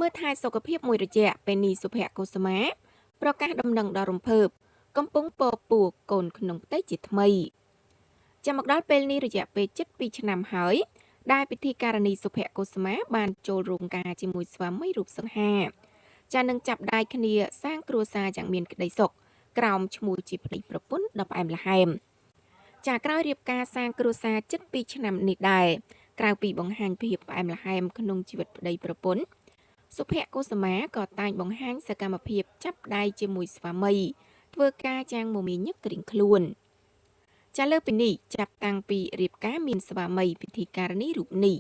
เมื่อทายសុខភាពមួយរយៈពេលនេះសុភកុសមាប្រកាសដំណឹងដល់រំភើបកំពុងពពោះកូនក្នុងផ្ទៃជាថ្មីចាំមកដល់ពេលនេះរយៈពេលជិត2ឆ្នាំហើយដែលពិធីការនីសុភកុសមាបានចូលរួមការជាមួយស្វាមីរូបសង្ហាចានឹងចាប់ដៃគ្នាសាងគ្រួសារយ៉ាងមានក្តីសុខក្រោមឈ្មោះជាប្តីប្រពន្ធដ៏ផ្អែមល្ហែមចាក្រោយរៀបការសាងគ្រួសារជិត2ឆ្នាំនេះដែរក្រៅពីបង្ហាញភាពផ្អែមល្ហែមក្នុងជីវិតប្តីប្រពន្ធសុភកុសមាក៏តែងបង្ហាញសកម្មភាពចាប់ដៃជាមួយស្វាមីធ្វើការយ៉ាងមមាញឹកក្រៀងខ្លួនចាលើពីនេះចាប់តាំងពីរៀបការមានស្វាមីពិធីការនីរូបនេះ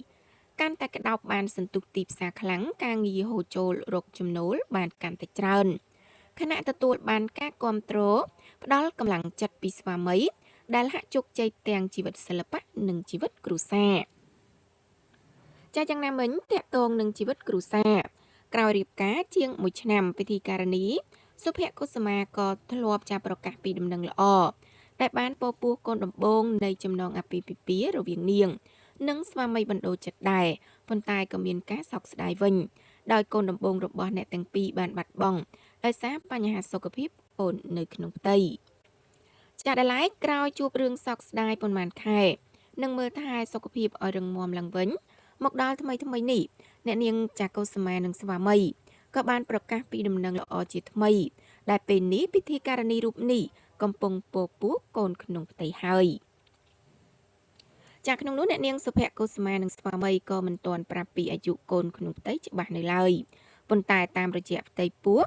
កាន់តែក្តោបបានសន្ទុះទីផ្សារខ្លាំងការងារហូរចូលរកចំណូលបានកាន់តែច្រើនខណៈទទួលបានការគ្រប់គ្រងផ្ដល់កម្លាំងចិត្តពីស្វាមីដែលហាក់ជោគជ័យទាំងជីវិតសិល្បៈនិងជីវិតគ្រួសារចាយ៉ាងណាមិញតកតងនឹងជីវិតគ្រួសារក្រោយរៀបការជាង1ឆ្នាំពិធីការនីសុភកុសមាក៏ធ្លាប់ប្រកាសពីដំណឹងល្អដែលបានពពោះកូនដំបងនៃចំណងអាពាហ៍ពិពាហ៍រវាងនាងនិងស្វាមីបណ្ដូលចិត្តដែរប៉ុន្តែក៏មានការសោកស្ដាយវិញដោយកូនដំបងរបស់អ្នកទាំងពីរបានបាត់បង់ដោយសារបញ្ហាសុខភាពអូននៅក្នុងផ្ទៃចាដែលឡែកក្រោយជួបរឿងសោកស្ដាយប៉ុន្មានខែនឹងមើលថែសុខភាពឲ្យរឹងមាំឡើងវិញមកដល់ថ្មីនេះអ្នកនាងចាកុសមានិងស្វាមីក៏បានប្រកាសពីដំណឹងល្អជាថ្មីដែលពេលនេះពិធីការនីរូបនេះកំពុងពពោះកូនក្នុងផ្ទៃហើយចាក្នុងនោះអ្នកនាងសុភកុសមានិងស្វាមីក៏មិនទាន់ប្រាប់ពីអាយុកូនក្នុងផ្ទៃច្បាស់នៅឡើយប៉ុន្តែតាមរយៈផ្ទៃពោះ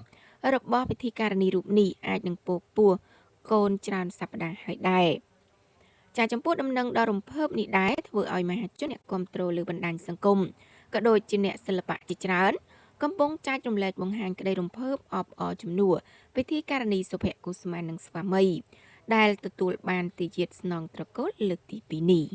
របស់ពិធីការនីរូបនេះអាចនឹងពពោះកូនច្រើនសប្តាហ៍ហើយដែរចាចំពោះដំណឹងដ៏រំភើបនេះដែរធ្វើឲ្យមហាជនអ្នកគ្រប់គ្រងលើបណ្ដាញសង្គមក៏ដូចជាអ្នកសិល្បៈជាច្រើនកំពុងចែករំលែកបង្ហាញក្តីរំភើបអបអរជំនួសពិធីការនីសុភកុសមានិងស្វាមីដែលទទួលបានទីជាតិស្នងត្រកូលលើកទី2នេះ